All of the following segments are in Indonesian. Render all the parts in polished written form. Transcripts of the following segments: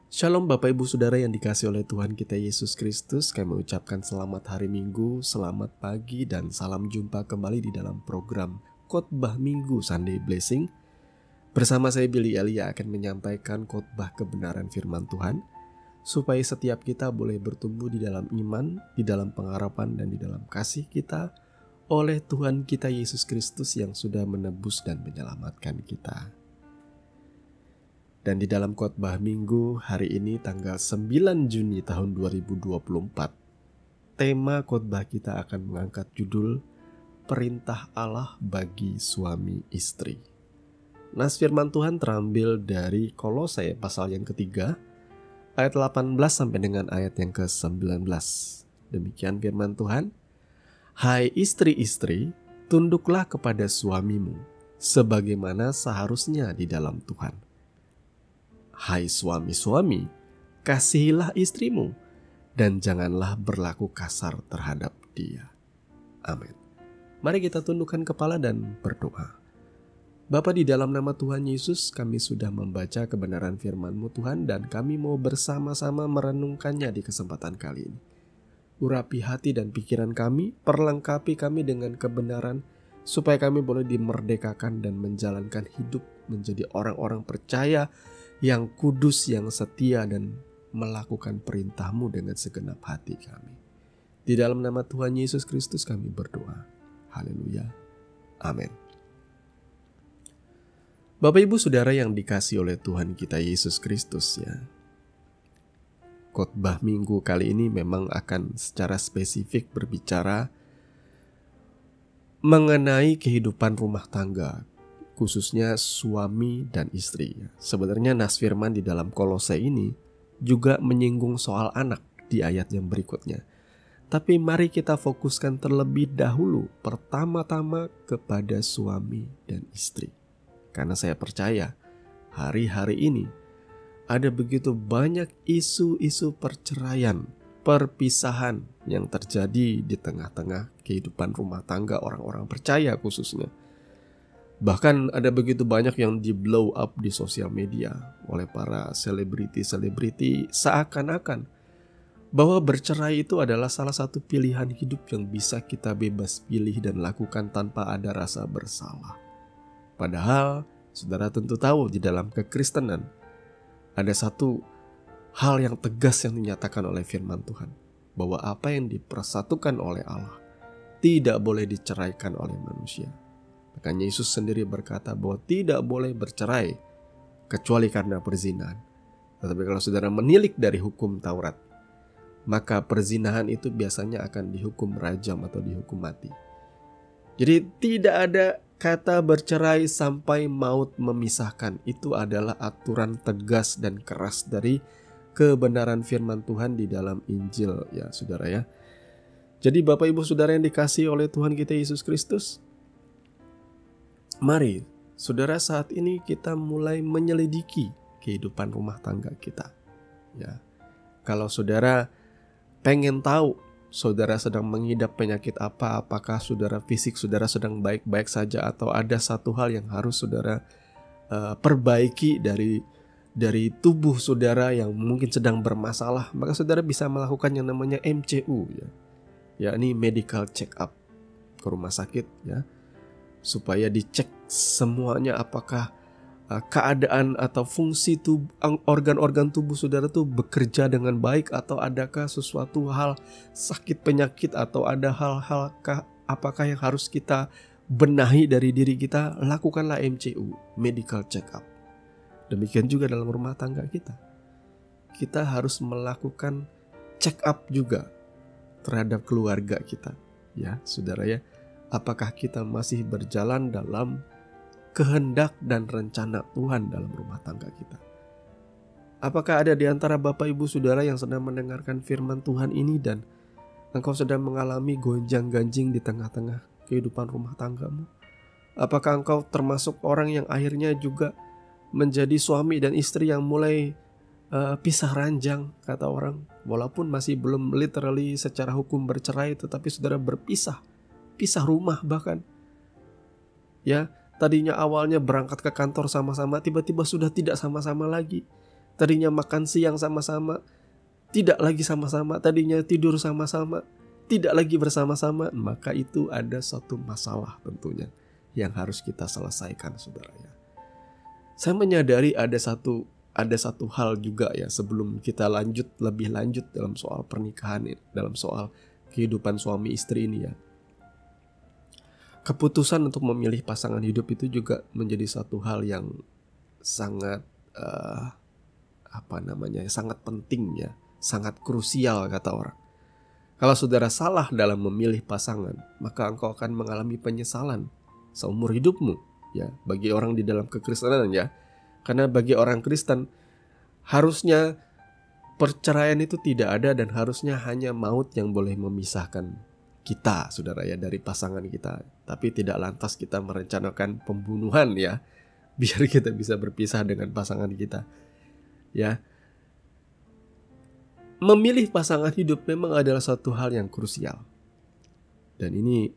Shalom Bapak Ibu Saudara yang dikasihi oleh Tuhan kita Yesus Kristus. Kami mengucapkan selamat hari Minggu, selamat pagi, dan salam jumpa kembali di dalam program Khotbah Minggu Sunday Blessing. Bersama saya Billy Elia akan menyampaikan khotbah kebenaran firman Tuhan, supaya setiap kita boleh bertumbuh di dalam iman, di dalam pengharapan, dan di dalam kasih kita oleh Tuhan kita Yesus Kristus yang sudah menebus dan menyelamatkan kita. Dan di dalam khotbah minggu hari ini tanggal 9 Juni tahun 2024, tema khotbah kita akan mengangkat judul Perintah Allah bagi suami istri. Nas firman Tuhan terambil dari Kolose pasal yang ketiga, ayat 18 sampai dengan ayat yang ke-19. Demikian firman Tuhan. Hai istri-istri, tunduklah kepada suamimu, sebagaimana seharusnya di dalam Tuhan. Hai suami-suami, kasihilah istrimu, dan janganlah berlaku kasar terhadap dia. Amin. Mari kita tundukkan kepala dan berdoa. Bapa, di dalam nama Tuhan Yesus, kami sudah membaca kebenaran firman-Mu Tuhan, dan kami mau bersama-sama merenungkannya di kesempatan kali ini. Urapi hati dan pikiran kami, perlengkapi kami dengan kebenaran, supaya kami boleh dimerdekakan dan menjalankan hidup menjadi orang-orang percaya yang kudus, yang setia, dan melakukan perintah-Mu dengan segenap hati kami. Di dalam nama Tuhan Yesus Kristus kami berdoa. Haleluya. Amin. Bapak Ibu Saudara yang dikasihi oleh Tuhan kita Yesus Kristus ya. Khotbah minggu kali ini memang akan secara spesifik berbicara mengenai kehidupan rumah tangga, khususnya suami dan istri. Sebenarnya nas firman di dalam Kolose ini juga menyinggung soal anak di ayat yang berikutnya. Tapi mari kita fokuskan terlebih dahulu pertama-tama kepada suami dan istri. Karena saya percaya hari-hari ini ada begitu banyak isu-isu perceraian, perpisahan yang terjadi di tengah-tengah kehidupan rumah tangga orang-orang percaya khususnya. Bahkan ada begitu banyak yang di blow up di sosial media oleh para selebriti-selebriti, seakan-akan bahwa bercerai itu adalah salah satu pilihan hidup yang bisa kita bebas pilih dan lakukan tanpa ada rasa bersalah. Padahal saudara tentu tahu di dalam kekristenan ada satu hal yang tegas yang dinyatakan oleh firman Tuhan, bahwa apa yang dipersatukan oleh Allah tidak boleh diceraikan oleh manusia. Makanya Yesus sendiri berkata bahwa tidak boleh bercerai kecuali karena perzinahan. Tetapi kalau saudara menilik dari hukum Taurat, maka perzinahan itu biasanya akan dihukum rajam atau dihukum mati. Jadi tidak ada kata bercerai sampai maut memisahkan. Itu adalah aturan tegas dan keras dari kebenaran firman Tuhan di dalam Injil ya saudara ya. Jadi Bapak Ibu Saudara yang dikasihi oleh Tuhan kita Yesus Kristus, mari, saudara, saat ini kita mulai menyelidiki kehidupan rumah tangga kita. Ya, kalau saudara pengen tahu saudara sedang mengidap penyakit apa, apakah saudara fisik saudara sedang baik-baik saja atau ada satu hal yang harus saudara perbaiki dari tubuh saudara yang mungkin sedang bermasalah, maka saudara bisa melakukan yang namanya MCU ya, yakni medical check up ke rumah sakit ya, supaya dicek semuanya apakah keadaan atau fungsi tubuh, organ-organ tubuh saudara tuh bekerja dengan baik, atau adakah sesuatu hal sakit penyakit, atau ada hal-hal apakah yang harus kita benahi dari diri kita. Lakukanlah MCU, medical check up. Demikian juga dalam rumah tangga kita. Kita harus melakukan check up juga terhadap keluarga kita ya saudara ya. Apakah kita masih berjalan dalam kehendak dan rencana Tuhan dalam rumah tangga kita? Apakah ada di antara Bapak Ibu Saudara yang sedang mendengarkan firman Tuhan ini dan engkau sedang mengalami gonjang-ganjing di tengah-tengah kehidupan rumah tanggamu? Apakah engkau termasuk orang yang akhirnya juga menjadi suami dan istri yang mulai pisah ranjang, kata orang, walaupun masih belum literally secara hukum bercerai, tetapi saudara berpisah, pisah rumah bahkan ya. Tadinya awalnya berangkat ke kantor sama-sama, tiba-tiba sudah tidak sama-sama lagi. tadinya makan siang sama-sama, tidak lagi sama-sama, tadinya tidur sama-sama, tidak lagi bersama-sama, maka itu ada satu masalah tentunya yang harus kita selesaikan, saudara ya. Saya menyadari ada satu hal juga ya, sebelum kita lebih lanjut dalam soal pernikahan ini, dalam soal kehidupan suami istri ini ya. Keputusan untuk memilih pasangan hidup itu juga menjadi satu hal yang sangat sangat penting ya, sangat krusial kata orang. Kalau saudara salah dalam memilih pasangan, maka engkau akan mengalami penyesalan seumur hidupmu ya, bagi orang di dalam kekristenan ya. Karena bagi orang Kristen harusnya perceraian itu tidak ada, dan harusnya hanya maut yang boleh memisahkan kita, saudara ya, dari pasangan kita. Tapi tidak lantas kita merencanakan pembunuhan ya, biar kita bisa berpisah dengan pasangan kita ya. Memilih pasangan hidup memang adalah satu hal yang krusial, dan ini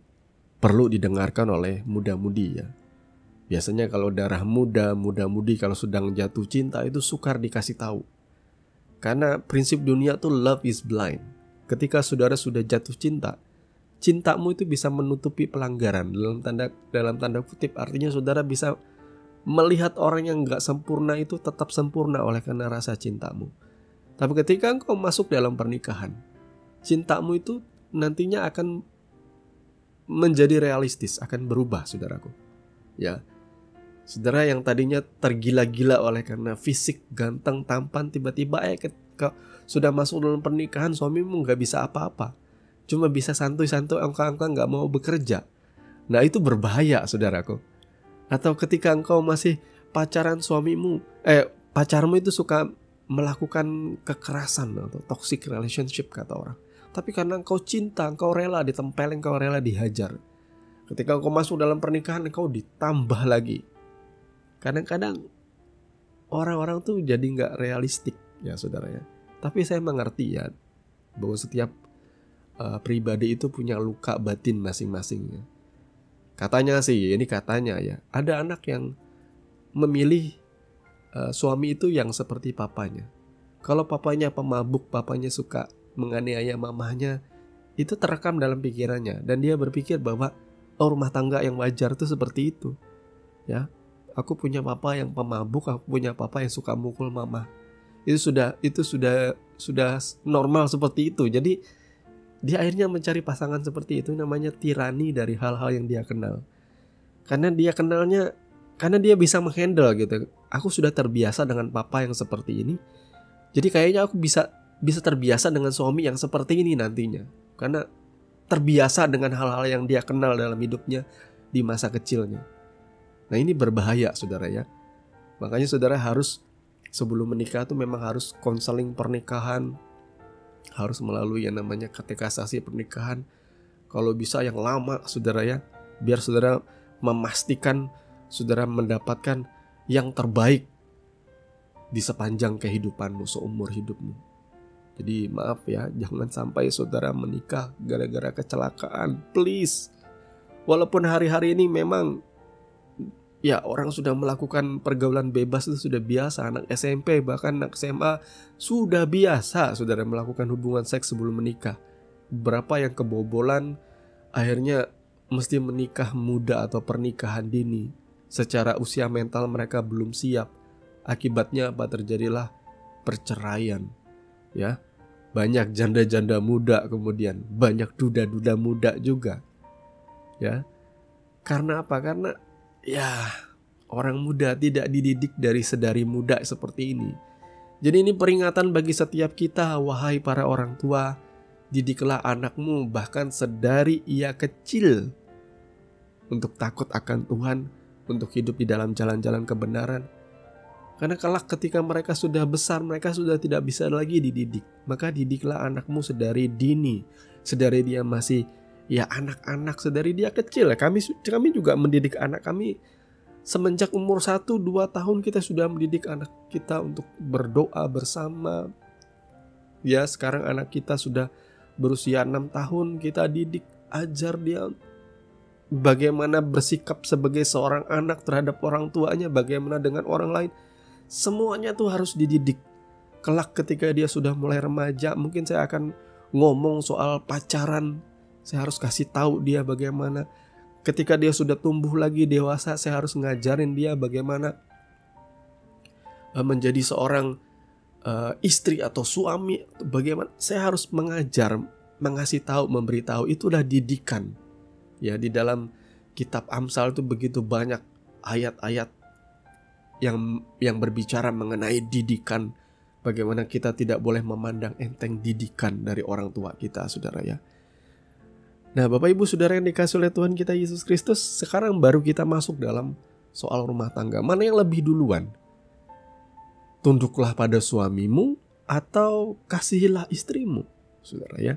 perlu didengarkan oleh muda-mudi ya. Biasanya kalau darah muda-mudi kalau sedang jatuh cinta itu sukar dikasih tahu. Karena prinsip dunia tuh love is blind. Ketika saudara sudah jatuh cinta, cintamu itu bisa menutupi pelanggaran. Dalam tanda kutip, artinya saudara bisa melihat orang yang gak sempurna itu tetap sempurna oleh karena rasa cintamu. Tapi ketika engkau masuk dalam pernikahan, cintamu itu nantinya akan menjadi realistis, akan berubah, saudaraku. Ya, saudara yang tadinya tergila-gila oleh karena fisik, ganteng, tampan, tiba-tiba ketika sudah masuk dalam pernikahan, suamimu gak bisa apa-apa, cuma bisa santuy-santuy, engkau gak mau bekerja. Nah itu berbahaya, saudaraku. Atau ketika engkau masih pacaran, pacarmu itu suka melakukan kekerasan atau toxic relationship kata orang. Tapi karena engkau cinta, engkau rela ditempelin, engkau rela dihajar. Ketika engkau masuk dalam pernikahan, engkau ditambah lagi. Kadang-kadang orang-orang tuh jadi gak realistik ya, saudara ya. Tapi saya mengerti ya, bahwa setiap pribadi itu punya luka batin masing-masing ya. Katanya sih, ini katanya ya, ada anak yang memilih suami itu yang seperti papanya. Kalau papanya pemabuk, papanya suka menganiaya mamahnya, itu terekam dalam pikirannya, dan dia berpikir bahwa rumah tangga yang wajar itu seperti itu ya. Aku punya papa yang pemabuk, aku punya papa yang suka mukul mama. Itu sudah normal seperti itu. Jadi dia akhirnya mencari pasangan seperti itu, namanya tirani dari hal-hal yang dia kenal. Karena dia bisa menghandle gitu. Aku sudah terbiasa dengan papa yang seperti ini, jadi kayaknya aku bisa terbiasa dengan suami yang seperti ini nantinya. Karena terbiasa dengan hal-hal yang dia kenal dalam hidupnya di masa kecilnya. Nah ini berbahaya, saudara ya. Makanya saudara harus sebelum menikah tuh memang harus konseling pernikahan, harus melalui yang namanya katekisasi pernikahan. Kalau bisa yang lama, saudara ya, biar saudara memastikan saudara mendapatkan yang terbaik di sepanjang kehidupanmu, seumur hidupmu. Jadi maaf ya, jangan sampai saudara menikah gara-gara kecelakaan, please. Walaupun hari-hari ini memang ya orang sudah melakukan pergaulan bebas itu sudah biasa. Anak SMP bahkan anak SMA sudah biasa saudara melakukan hubungan seks sebelum menikah. Berapa yang kebobolan akhirnya mesti menikah muda atau pernikahan dini. Secara usia mental mereka belum siap. Akibatnya apa? Terjadilah perceraian ya. Banyak janda-janda muda, kemudian banyak duda-duda muda juga ya. Karena apa? Karena ya orang muda tidak dididik dari sedari muda seperti ini. Jadi ini peringatan bagi setiap kita, wahai para orang tua. Didiklah anakmu bahkan sedari ia kecil untuk takut akan Tuhan, untuk hidup di dalam jalan-jalan kebenaran. Karena kelak ketika mereka sudah besar, mereka sudah tidak bisa lagi dididik. Maka didiklah anakmu sedari dini, sedari dia masih ya anak-anak, sedari dia kecil. Kami juga mendidik anak kami semenjak umur 1-2 tahun. Kita sudah mendidik anak kita untuk berdoa bersama. Ya sekarang anak kita sudah berusia 6 tahun, kita didik, ajar dia bagaimana bersikap sebagai seorang anak terhadap orang tuanya, bagaimana dengan orang lain. Semuanya tuh harus dididik Kelak ketika dia sudah mulai remaja, mungkin saya akan ngomong soal pacaran. Saya harus kasih tahu dia bagaimana. Ketika dia sudah tumbuh lagi dewasa, saya harus ngajarin dia bagaimana menjadi seorang istri atau suami. Bagaimana saya harus mengajar, mengasih tahu, memberitahu. Itulah didikan. Ya, di dalam kitab Amsal itu begitu banyak ayat-ayat yang berbicara mengenai didikan. Bagaimana kita tidak boleh memandang enteng didikan dari orang tua kita, saudara ya. Nah, Bapak Ibu Saudara yang dikasih oleh Tuhan kita Yesus Kristus, sekarang baru kita masuk dalam soal rumah tangga. Mana yang lebih duluan? Tunduklah pada suamimu atau kasihilah istrimu, saudara ya.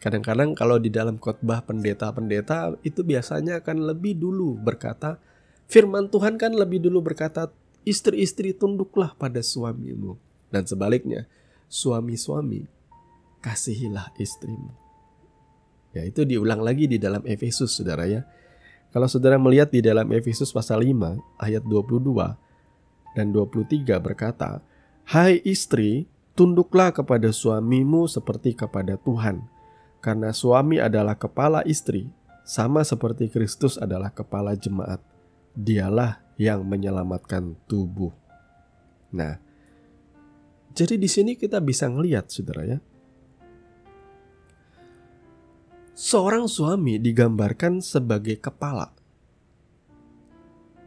Kadang-kadang kalau di dalam khotbah pendeta-pendeta itu biasanya akan lebih dulu berkata, firman Tuhan kan lebih dulu berkata, istri-istri tunduklah pada suamimu. Dan sebaliknya, suami-suami kasihilah istrimu. Ya, itu diulang lagi di dalam Efesus, saudara ya. Kalau saudara melihat di dalam Efesus pasal 5 ayat 22 dan 23 berkata, hai istri, tunduklah kepada suamimu seperti kepada Tuhan. Karena suami adalah kepala istri, sama seperti Kristus adalah kepala jemaat. Dialah yang menyelamatkan tubuh. Nah, jadi di sini kita bisa ngelihat, saudara ya. Seorang suami digambarkan sebagai kepala.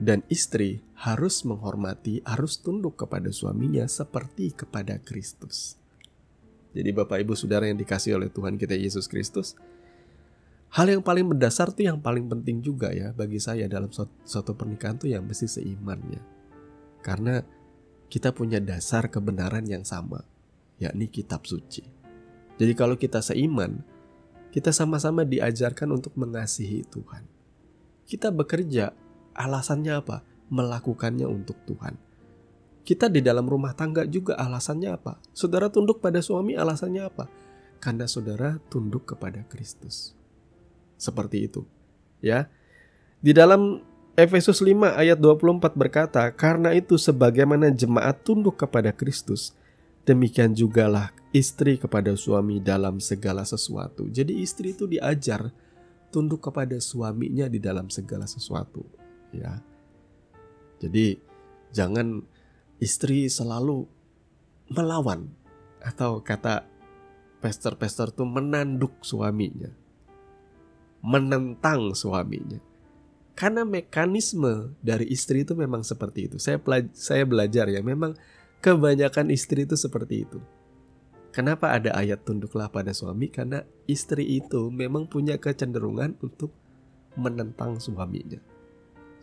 Dan istri harus menghormati, harus tunduk kepada suaminya seperti kepada Kristus. Jadi Bapak Ibu Saudara yang dikasihi oleh Tuhan kita Yesus Kristus, hal yang paling mendasar tuh yang paling penting juga ya bagi saya dalam suatu pernikahan tuh yang mesti seiman ya. Karena kita punya dasar kebenaran yang sama, yakni kitab suci. Jadi kalau kita seiman, kita sama-sama diajarkan untuk mengasihi Tuhan. Kita bekerja, alasannya apa? Melakukannya untuk Tuhan. Kita di dalam rumah tangga juga alasannya apa? Saudara tunduk pada suami alasannya apa? Karena saudara tunduk kepada Kristus. Seperti itu. Ya. Di dalam Efesus 5 ayat 24 berkata, karena itu sebagaimana jemaat tunduk kepada Kristus, demikian jugalah istri kepada suami dalam segala sesuatu. Jadi istri itu diajar tunduk kepada suaminya di dalam segala sesuatu. Ya. Jadi jangan istri selalu melawan, atau kata pastor-pastor itu menanduk suaminya, menentang suaminya. Karena mekanisme dari istri itu memang seperti itu. Saya belajar ya, memang kebanyakan istri itu seperti itu. Kenapa ada ayat tunduklah pada suami? Karena istri itu memang punya kecenderungan untuk menentang suaminya.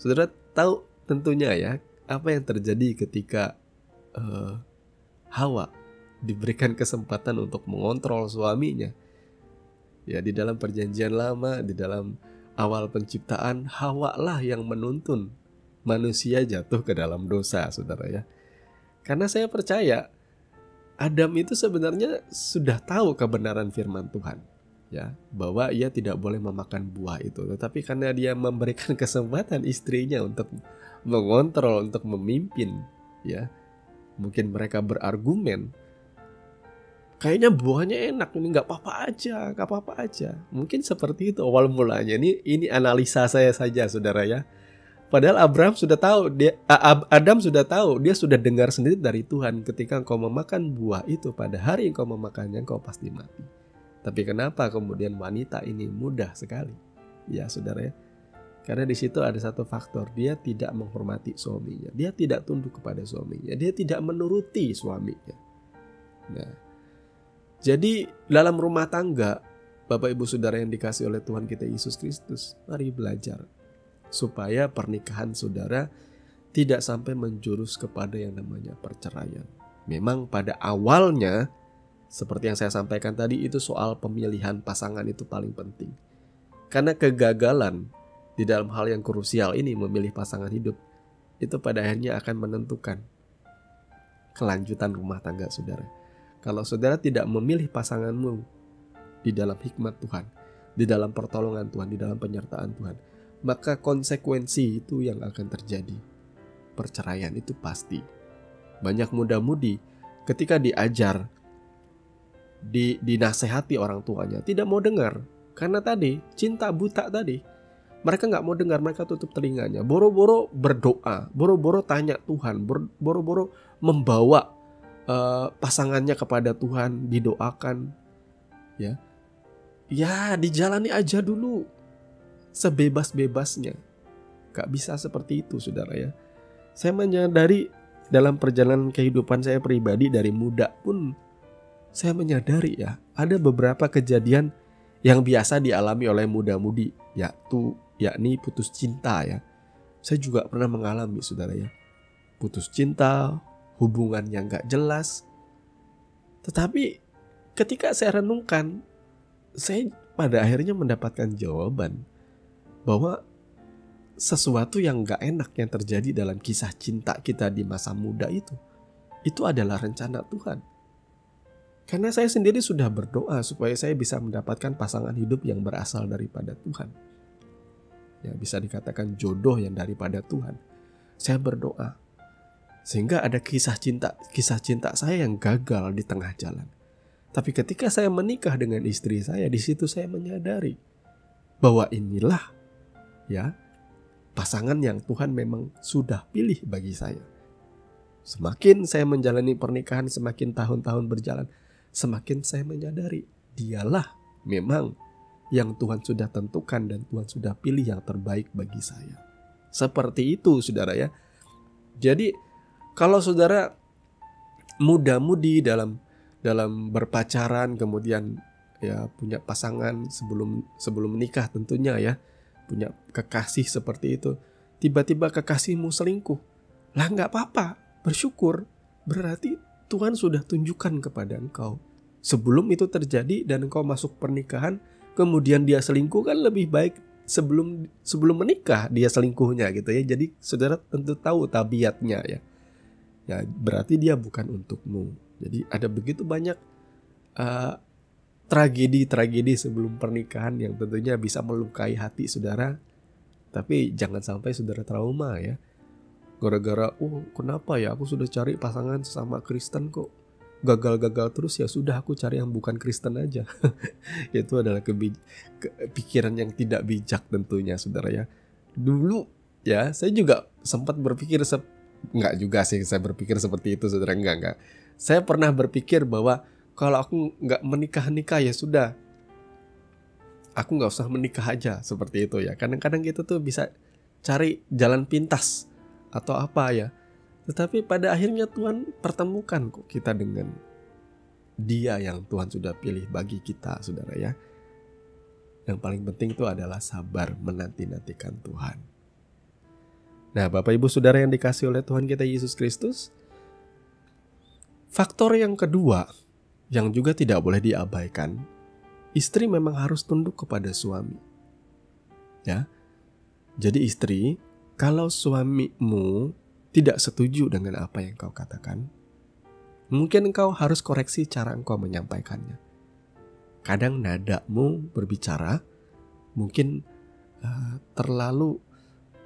Saudara tahu tentunya ya, apa yang terjadi ketika Hawa diberikan kesempatan untuk mengontrol suaminya. Ya, di dalam perjanjian lama, di dalam awal penciptaan, Hawa lah yang menuntun manusia jatuh ke dalam dosa, saudara ya. Karena saya percaya Adam itu sebenarnya sudah tahu kebenaran firman Tuhan, ya, bahwa ia tidak boleh memakan buah itu. Tetapi karena dia memberikan kesempatan istrinya untuk mengontrol, untuk memimpin, ya, mungkin mereka berargumen, kayaknya buahnya enak, ini nggak apa-apa aja. Mungkin seperti itu awal mulanya. Ini analisa saya saja, saudara ya. Padahal Adam sudah tahu, dia sudah dengar sendiri dari Tuhan, ketika engkau memakan buah itu, pada hari engkau memakannya engkau pasti mati. Tapi kenapa kemudian wanita ini mudah sekali? Ya, saudara ya. Karena di situ ada satu faktor, dia tidak menghormati suaminya, dia tidak tunduk kepada suaminya, dia tidak menuruti suaminya. Nah, jadi dalam rumah tangga, Bapak Ibu Saudara yang dikasihi oleh Tuhan kita Yesus Kristus, mari belajar supaya pernikahan saudara tidak sampai menjurus kepada yang namanya perceraian. Memang pada awalnya, seperti yang saya sampaikan tadi, itu soal pemilihan pasangan itu paling penting. Karena kegagalan di dalam hal yang krusial ini, memilih pasangan hidup, itu pada akhirnya akan menentukan kelanjutan rumah tangga saudara. Kalau saudara tidak memilih pasanganmu di dalam hikmat Tuhan, di dalam pertolongan Tuhan, di dalam penyertaan Tuhan, maka konsekuensi itu yang akan terjadi. Perceraian itu pasti. Banyak muda-mudi ketika diajar, dinasehati orang tuanya, tidak mau dengar. Karena tadi, cinta buta tadi. Mereka nggak mau dengar, mereka tutup telinganya. Boro-boro berdoa, boro-boro tanya Tuhan, boro-boro membawa pasangannya kepada Tuhan, didoakan. Ya, dijalani aja dulu sebebas-bebasnya. Gak bisa seperti itu, saudara ya. Saya menyadari dalam perjalanan kehidupan saya pribadi dari muda pun, saya menyadari ya, ada beberapa kejadian yang biasa dialami oleh muda-mudi, yakni putus cinta ya. Saya juga pernah mengalami, saudara ya. Putus cinta, hubungan yang gak jelas. Tetapi ketika saya renungkan, saya pada akhirnya mendapatkan jawaban bahwa sesuatu yang gak enak yang terjadi dalam kisah cinta kita di masa muda itu adalah rencana Tuhan. Karena saya sendiri sudah berdoa supaya saya bisa mendapatkan pasangan hidup yang berasal daripada Tuhan. Ya, bisa dikatakan jodoh yang daripada Tuhan. Saya berdoa. Sehingga ada kisah cinta saya yang gagal di tengah jalan. Tapi ketika saya menikah dengan istri saya, di situ saya menyadari bahwa inilah ya pasangan yang Tuhan memang sudah pilih bagi saya. Semakin saya menjalani pernikahan, semakin tahun-tahun berjalan, semakin saya menyadari dialah memang yang Tuhan sudah tentukan dan Tuhan sudah pilih yang terbaik bagi saya. Seperti itu, saudara ya. Jadi kalau saudara muda-mudi dalam berpacaran, kemudian ya punya pasangan sebelum menikah tentunya ya, punya kekasih seperti itu, tiba-tiba kekasihmu selingkuh, lah nggak apa-apa, bersyukur. Berarti Tuhan sudah tunjukkan kepada engkau. Sebelum itu terjadi dan engkau masuk pernikahan, kemudian dia selingkuh, kan lebih baik sebelum menikah dia selingkuhnya gitu ya. Jadi saudara tentu tahu tabiatnya ya. Ya berarti dia bukan untukmu. Jadi ada begitu banyak tragedi sebelum pernikahan yang tentunya bisa melukai hati saudara. Tapi jangan sampai saudara trauma ya. Gara-gara, kenapa ya aku sudah cari pasangan sesama Kristen kok gagal-gagal terus, ya sudah aku cari yang bukan Kristen aja. Itu adalah pikiran yang tidak bijak tentunya saudara ya. Dulu ya saya juga sempat berpikir, enggak juga sih saya berpikir seperti itu saudara, enggak. Saya pernah berpikir bahwa kalau aku enggak menikah ya sudah, aku enggak usah menikah aja, seperti itu ya. Kadang-kadang kita tuh bisa cari jalan pintas atau apa ya. Tetapi pada akhirnya Tuhan pertemukan kok kita dengan Dia yang Tuhan sudah pilih bagi kita, saudara ya. Yang paling penting itu adalah sabar menanti-nantikan Tuhan. Nah, Bapak Ibu Saudara yang dikasihi oleh Tuhan kita Yesus Kristus, faktor yang kedua yang juga tidak boleh diabaikan, istri memang harus tunduk kepada suami. Ya. Jadi istri, kalau suamimu tidak setuju dengan apa yang kau katakan, mungkin engkau harus koreksi cara engkau menyampaikannya. Kadang nadamu berbicara mungkin terlalu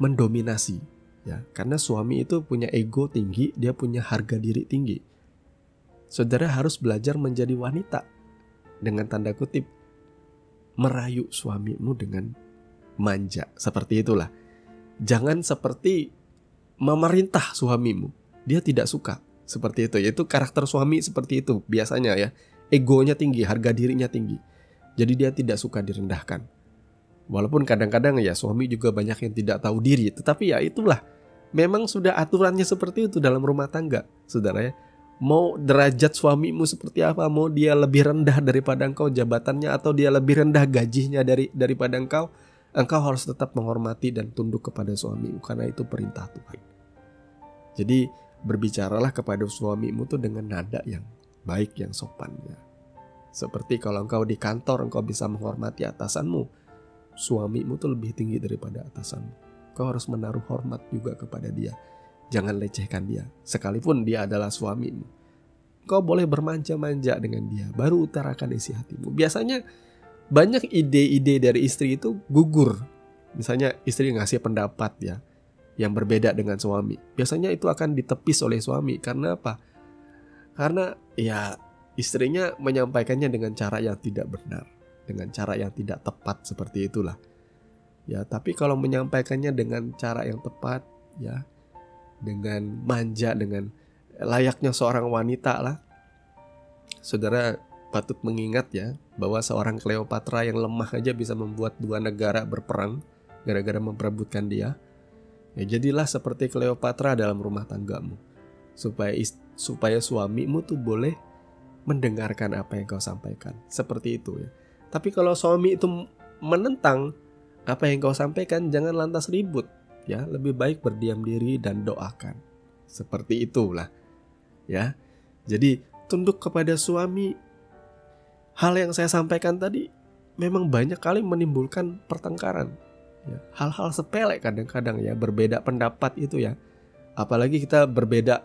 mendominasi, ya, karena suami itu punya ego tinggi, dia punya harga diri tinggi. Saudara harus belajar menjadi wanita, dengan tanda kutip, merayu suamimu dengan manja, seperti itulah. Jangan seperti memerintah suamimu, dia tidak suka seperti itu. Yaitu karakter suami seperti itu biasanya ya, egonya tinggi, harga dirinya tinggi, jadi dia tidak suka direndahkan. Walaupun kadang-kadang ya suami juga banyak yang tidak tahu diri, tetapi ya itulah, memang sudah aturannya seperti itu dalam rumah tangga, saudara ya. Mau derajat suamimu seperti apa, mau dia lebih rendah daripada engkau jabatannya, atau dia lebih rendah gajinya daripada engkau harus tetap menghormati dan tunduk kepada suamimu, karena itu perintah Tuhan. Jadi berbicaralah kepada suamimu tuh dengan nada yang baik, yang sopan ya. Seperti kalau engkau di kantor, engkau bisa menghormati atasanmu, suamimu tuh lebih tinggi daripada atasanmu. Kau harus menaruh hormat juga kepada dia. Jangan lecehkan dia, sekalipun dia adalah suamimu. Kau boleh bermanja-manja dengan dia, baru utarakan isi hatimu. Biasanya banyak ide-ide dari istri itu gugur. Misalnya istri ngasih pendapat ya yang berbeda dengan suami, biasanya itu akan ditepis oleh suami. Karena apa? Karena ya istrinya menyampaikannya dengan cara yang tidak benar, dengan cara yang tidak tepat seperti itulah. Ya, tapi kalau menyampaikannya dengan cara yang tepat, ya, dengan manja, dengan layaknya seorang wanita lah, saudara patut mengingat ya, bahwa seorang Cleopatra yang lemah aja bisa membuat dua negara berperang gara-gara memperebutkan dia. Ya, jadilah seperti Cleopatra dalam rumah tanggamu, supaya suamimu tuh boleh mendengarkan apa yang kau sampaikan. Seperti itu ya. Tapi kalau suami itu menentang apa yang kau sampaikan, jangan lantas ribut ya. Lebih baik berdiam diri dan doakan. Seperti itulah ya. Jadi tunduk kepada suami. Hal yang saya sampaikan tadi memang banyak kali menimbulkan pertengkaran ya. Hal-hal sepele kadang-kadang ya, berbeda pendapat itu ya. Apalagi kita berbeda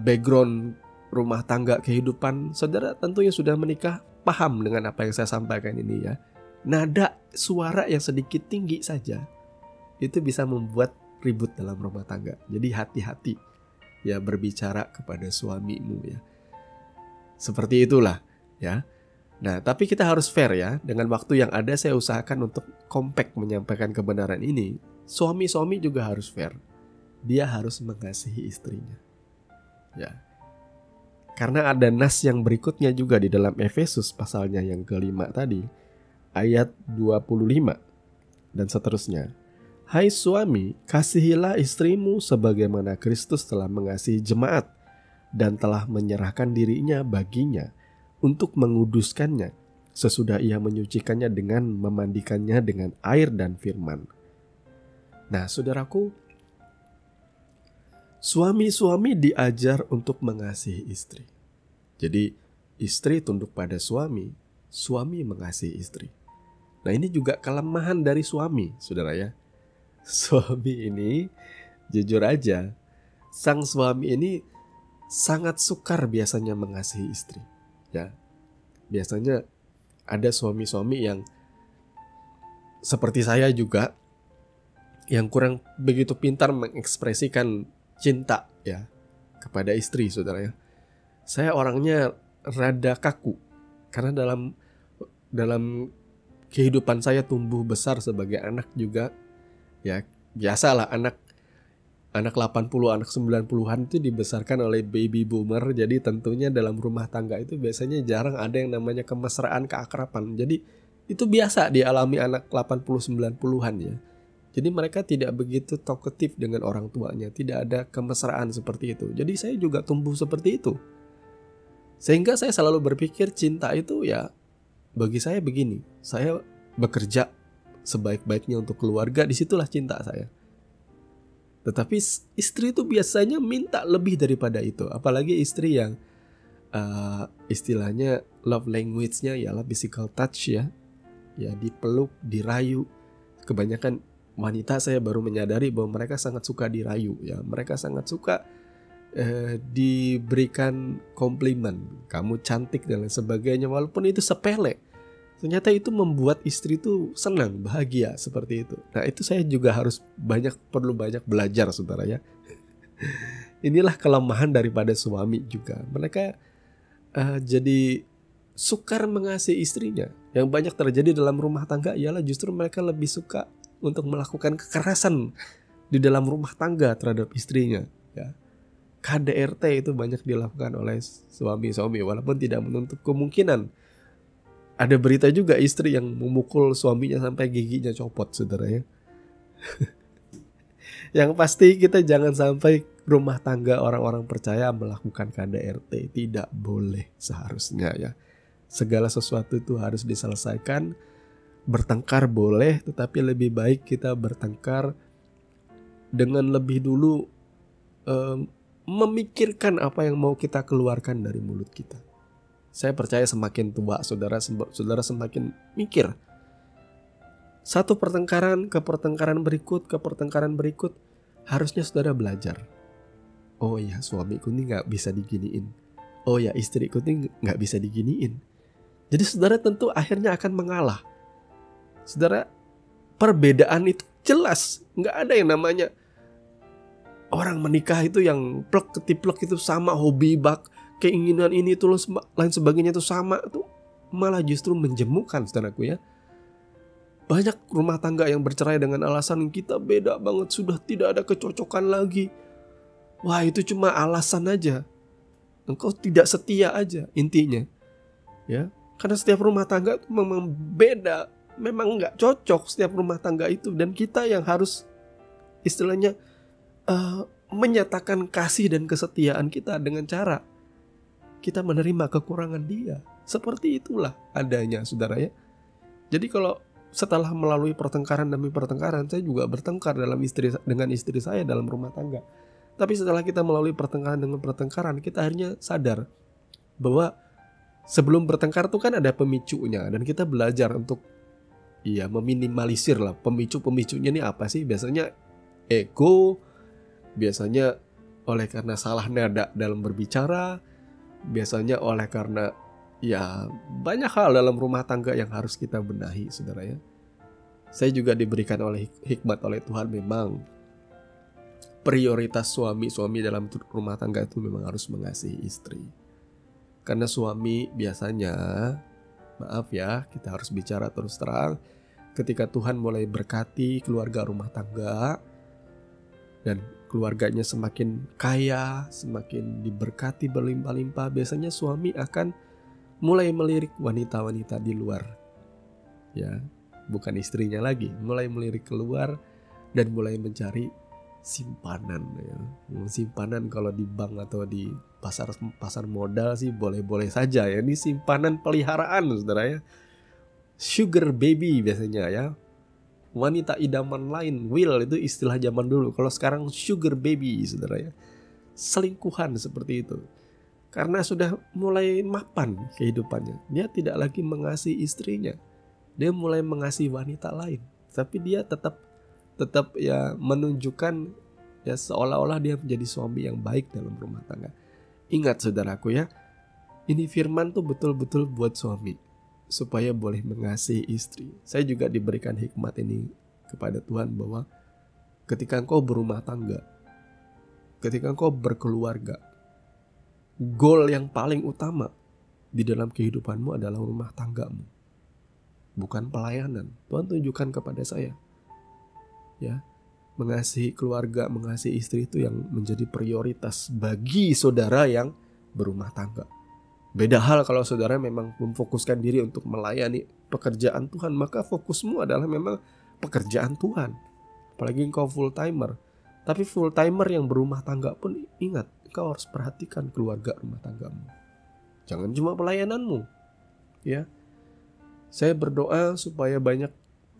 background rumah tangga, kehidupan. Saudara tentunya sudah menikah, paham dengan apa yang saya sampaikan ini ya. Nada suara yang sedikit tinggi saja itu bisa membuat ribut dalam rumah tangga. Jadi hati-hati ya berbicara kepada suamimu ya. Seperti itulah ya. Nah, tapi kita harus fair ya. Dengan waktu yang ada saya usahakan untuk kompak menyampaikan kebenaran ini. Suami-suami juga harus fair. Dia harus mengasihi istrinya. Ya. Karena ada nas yang berikutnya juga di dalam Efesus pasalnya yang kelima tadi, ayat 25 dan seterusnya. Hai suami, kasihilah istrimu sebagaimana Kristus telah mengasihi jemaat dan telah menyerahkan dirinya baginya untuk menguduskannya sesudah ia menyucikannya dengan memandikannya dengan air dan firman. Nah, saudaraku, suami-suami diajar untuk mengasihi istri. Jadi istri tunduk pada suami, suami mengasihi istri. Nah, ini juga kelemahan dari suami, saudara ya. Suami ini jujur aja, sang suami ini sangat sukar biasanya mengasihi istri. Ya, biasanya ada suami-suami yang seperti saya juga, yang kurang begitu pintar mengekspresikan cinta ya kepada istri, saudara ya. Saya orangnya rada kaku karena dalam kehidupan saya tumbuh besar sebagai anak juga ya, biasalah anak 80, anak 90-an itu dibesarkan oleh baby boomer. Jadi tentunya dalam rumah tangga itu biasanya jarang ada yang namanya kemesraan, keakraban. Jadi itu biasa dialami anak 80, 90-an ya. Jadi mereka tidak begitu talkative dengan orang tuanya, tidak ada kemesraan seperti itu. Jadi saya juga tumbuh seperti itu. Sehingga saya selalu berpikir cinta itu ya, bagi saya begini, saya bekerja sebaik-baiknya untuk keluarga, disitulah cinta saya. Tetapi istri itu biasanya minta lebih daripada itu. Apalagi istri yang istilahnya love language-nya ialah physical touch ya. Ya, dipeluk, dirayu. Kebanyakan wanita saya baru menyadari bahwa mereka sangat suka dirayu ya. Mereka sangat suka diberikan komplimen, kamu cantik dan lain sebagainya, walaupun itu sepele. Ternyata itu membuat istri itu senang, bahagia seperti itu. Nah, itu saya juga perlu banyak belajar, saudara ya. Inilah kelemahan daripada suami juga. Mereka jadi sukar mengasihi istrinya. Yang banyak terjadi dalam rumah tangga ialah justru mereka lebih suka untuk melakukan kekerasan di dalam rumah tangga terhadap istrinya ya. KDRT itu banyak dilakukan oleh suami-suami, walaupun tidak menutup kemungkinan ada berita juga istri yang memukul suaminya sampai giginya copot, saudara ya. Yang pasti kita jangan sampai rumah tangga orang-orang percaya melakukan KDRT. Tidak boleh seharusnya ya. Segala sesuatu itu harus diselesaikan. Bertengkar boleh, tetapi lebih baik kita bertengkar dengan lebih dulu memikirkan apa yang mau kita keluarkan dari mulut kita. Saya percaya semakin tua saudara semakin mikir. Satu pertengkaran ke pertengkaran berikut, harusnya saudara belajar. Oh ya, suamiku ini gak bisa diginiin. Oh ya, istriku ini gak bisa diginiin. Jadi saudara tentu akhirnya akan mengalah. Saudara, perbedaan itu jelas. Gak ada yang namanya Orang menikah itu yang plek ketiplek itu sama, hobi keinginan ini itu lain sebagainya itu sama, itu malah justru menjemukan, saudaraku ya. Banyak rumah tangga yang bercerai dengan alasan kita beda banget, sudah tidak ada kecocokan lagi. Wah, itu cuma alasan aja. Engkau tidak setia aja intinya. Ya, karena setiap rumah tangga itu memang beda, memang nggak cocok setiap rumah tangga itu, dan kita yang harus istilahnya menyatakan kasih dan kesetiaan kita dengan cara kita menerima kekurangan dia. Seperti itulah adanya, saudara ya. Jadi kalau setelah melalui pertengkaran demi pertengkaran, saya juga bertengkar dengan istri saya dalam rumah tangga. Tapi setelah kita melalui pertengkaran dengan pertengkaran, kita akhirnya sadar bahwa sebelum bertengkar itu kan ada pemicunya, dan kita belajar untuk meminimalisir lah pemicunya ini apa sih. Biasanya ego, biasanya oleh karena salah nada dalam berbicara, biasanya oleh karena banyak hal dalam rumah tangga yang harus kita benahi, saudara ya. Saya juga diberikan oleh hikmat oleh Tuhan, memang prioritas suami dalam rumah tangga itu memang harus mengasihi istri. Karena suami biasanya, maaf ya, kita harus bicara terus terang, ketika Tuhan mulai berkati keluarga rumah tangga dan keluarganya semakin kaya, semakin diberkati berlimpah-limpah, biasanya suami akan mulai melirik wanita-wanita di luar. Ya, bukan istrinya lagi, mulai melirik keluar dan mulai mencari simpanan ya. Simpanan kalau di bank atau di pasar modal sih boleh-boleh saja ya. Ini simpanan peliharaan, saudara ya. Sugar baby biasanya ya. Wanita idaman lain, will itu istilah zaman dulu. Kalau sekarang sugar baby, saudara ya. Selingkuhan seperti itu. Karena sudah mulai mapan kehidupannya. Dia tidak lagi mengasihi istrinya. Dia mulai mengasihi wanita lain. Tapi dia tetap ya menunjukkan ya seolah-olah dia menjadi suami yang baik dalam rumah tangga. Ingat saudaraku ya, ini firman tuh betul-betul buat suami, supaya boleh mengasihi istri. Saya juga diberikan hikmat ini kepada Tuhan bahwa ketika engkau berumah tangga, ketika engkau berkeluarga, goal yang paling utama di dalam kehidupanmu adalah rumah tanggamu, bukan pelayanan. Tuhan tunjukkan kepada saya, ya, mengasihi keluarga, mengasihi istri itu yang menjadi prioritas bagi saudara yang berumah tangga. Beda hal kalau saudara memang memfokuskan diri untuk melayani pekerjaan Tuhan, maka fokusmu adalah memang pekerjaan Tuhan. Apalagi engkau full timer. Tapi full timer yang berumah tangga pun ingat, engkau harus perhatikan keluarga rumah tanggamu. Jangan cuma pelayananmu. Ya. Saya berdoa supaya banyak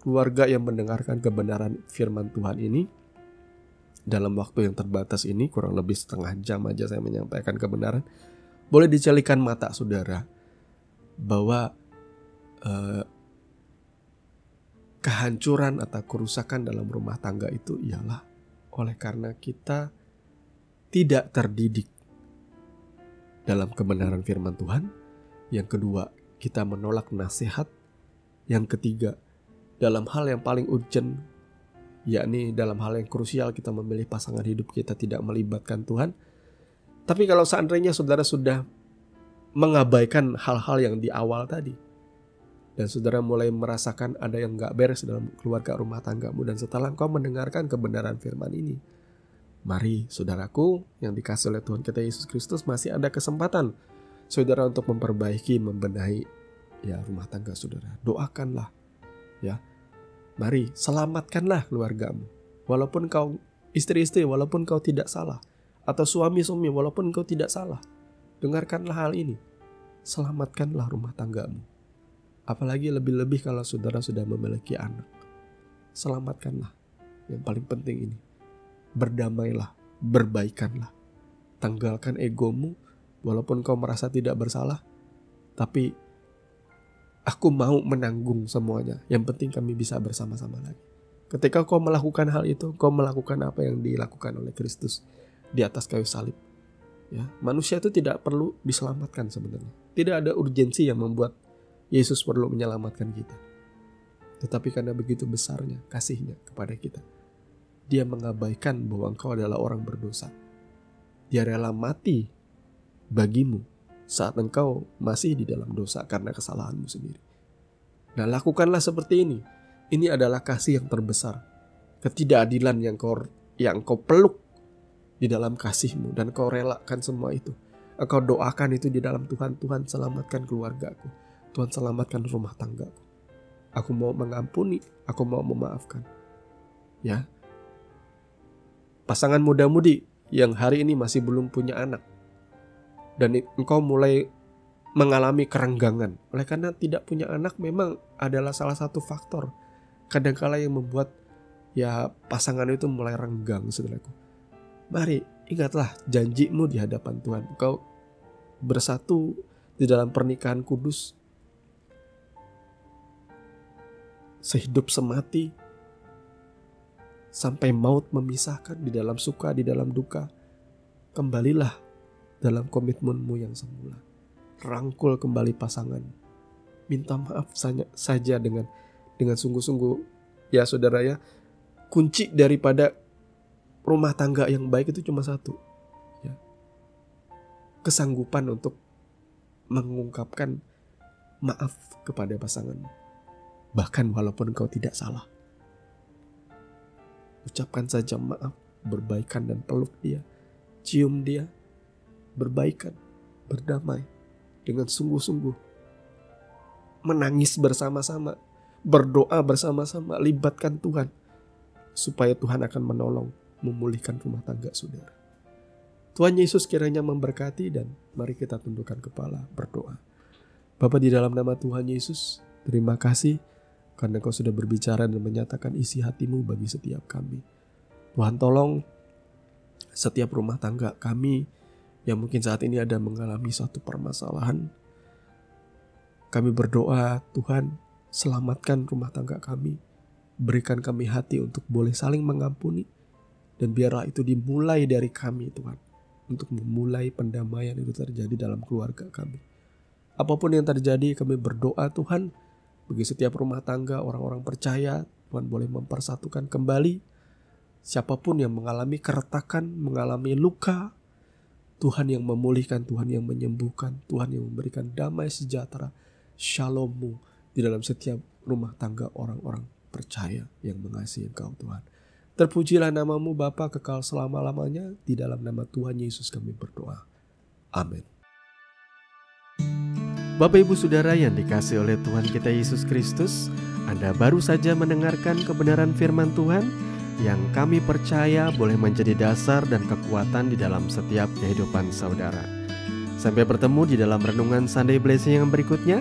keluarga yang mendengarkan kebenaran firman Tuhan ini. Dalam waktu yang terbatas ini, kurang lebih setengah jam aja saya menyampaikan kebenaran. Boleh dicelikan mata saudara bahwa kehancuran atau kerusakan dalam rumah tangga itu ialah oleh karena kita tidak terdidik dalam kebenaran firman Tuhan. Yang kedua, kita menolak nasihat. Yang ketiga, dalam hal yang paling urgent, yakni dalam hal yang krusial kita memilih pasangan hidup, kita tidak melibatkan Tuhan. Tapi kalau seandainya saudara sudah mengabaikan hal-hal yang di awal tadi, dan saudara mulai merasakan ada yang gak beres dalam keluarga rumah tanggamu, dan setelah engkau mendengarkan kebenaran firman ini, mari saudaraku yang dikasih oleh Tuhan kita Yesus Kristus, masih ada kesempatan saudara untuk memperbaiki, membenahi ya rumah tangga saudara. Doakanlah ya. Mari selamatkanlah keluargamu. Walaupun kau istri-istri, walaupun kau tidak salah, atau suami-suami, walaupun kau tidak salah, dengarkanlah hal ini. Selamatkanlah rumah tanggamu. Apalagi lebih-lebih kalau saudara sudah memiliki anak. Selamatkanlah. Yang paling penting ini, berdamailah, berbaikanlah. Tanggalkan egomu, walaupun kau merasa tidak bersalah, tapi aku mau menanggung semuanya. Yang penting kami bisa bersama-sama lagi. Ketika kau melakukan hal itu, kau melakukan apa yang dilakukan oleh Kristus di atas kayu salib. Ya, manusia itu tidak perlu diselamatkan sebenarnya. Tidak ada urgensi yang membuat Yesus perlu menyelamatkan kita. Tetapi karena begitu besarnya kasihnya kepada kita, dia mengabaikan bahwa engkau adalah orang berdosa. Dia rela mati bagimu saat engkau masih di dalam dosa karena kesalahanmu sendiri. Nah, lakukanlah seperti ini. Ini adalah kasih yang terbesar. Ketidakadilan yang kau peluk di dalam kasihmu, dan kau relakan semua itu. Engkau doakan itu di dalam Tuhan. Tuhan, selamatkan keluargaku. Tuhan, selamatkan rumah tanggaku. Aku mau mengampuni, aku mau memaafkan. Ya. Pasangan muda-mudi yang hari ini masih belum punya anak, dan engkau mulai mengalami kerenggangan oleh karena tidak punya anak, memang adalah salah satu faktor kadangkala yang membuat ya pasangan itu mulai renggang, saudaraku. Mari ingatlah janjimu di hadapan Tuhan. Engkau bersatu di dalam pernikahan kudus, sehidup semati, sampai maut memisahkan, di dalam suka, di dalam duka. Kembalilah dalam komitmenmu yang semula. Rangkul kembali pasangan. Minta maaf saja dengan sungguh-sungguh. Ya saudara ya, kunci daripada rumah tangga yang baik itu cuma satu. Ya. Kesanggupan untuk mengungkapkan maaf kepada pasanganmu. Bahkan walaupun kau tidak salah. Ucapkan saja maaf, berbaikan dan peluk dia. Cium dia, berbaikan, berdamai dengan sungguh-sungguh. Menangis bersama-sama, berdoa bersama-sama, libatkan Tuhan. Supaya Tuhan akan menolong, memulihkan rumah tangga saudara. Tuhan Yesus kiranya memberkati, dan mari kita tundukkan kepala berdoa. Bapa, di dalam nama Tuhan Yesus, terima kasih karena Kau sudah berbicara dan menyatakan isi hatimu bagi setiap kami. Tuhan, tolong setiap rumah tangga kami yang mungkin saat ini ada mengalami suatu permasalahan. Kami berdoa, Tuhan, selamatkan rumah tangga kami. Berikan kami hati untuk boleh saling mengampuni. Dan biarlah itu dimulai dari kami, Tuhan. Untuk memulai pendamaian itu terjadi dalam keluarga kami. Apapun yang terjadi, kami berdoa, Tuhan, bagi setiap rumah tangga, orang-orang percaya, Tuhan boleh mempersatukan kembali. Siapapun yang mengalami keretakan, mengalami luka, Tuhan yang memulihkan, Tuhan yang menyembuhkan, Tuhan yang memberikan damai sejahtera, shalom-Mu di dalam setiap rumah tangga orang-orang percaya yang mengasihi Engkau, Tuhan. Terpujilah nama-Mu Bapa kekal selama-lamanya. Di dalam nama Tuhan Yesus kami berdoa. Amin. Bapak Ibu Saudara yang dikasihi oleh Tuhan kita Yesus Kristus, Anda baru saja mendengarkan kebenaran firman Tuhan yang kami percaya boleh menjadi dasar dan kekuatan di dalam setiap kehidupan saudara. Sampai bertemu di dalam renungan Sunday Blessing yang berikutnya.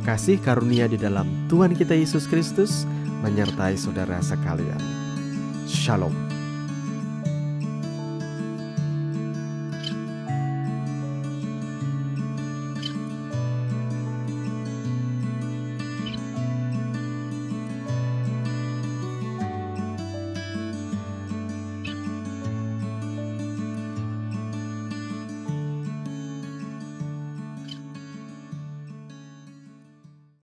Kasih karunia di dalam Tuhan kita Yesus Kristus menyertai saudara sekalian. Shalom.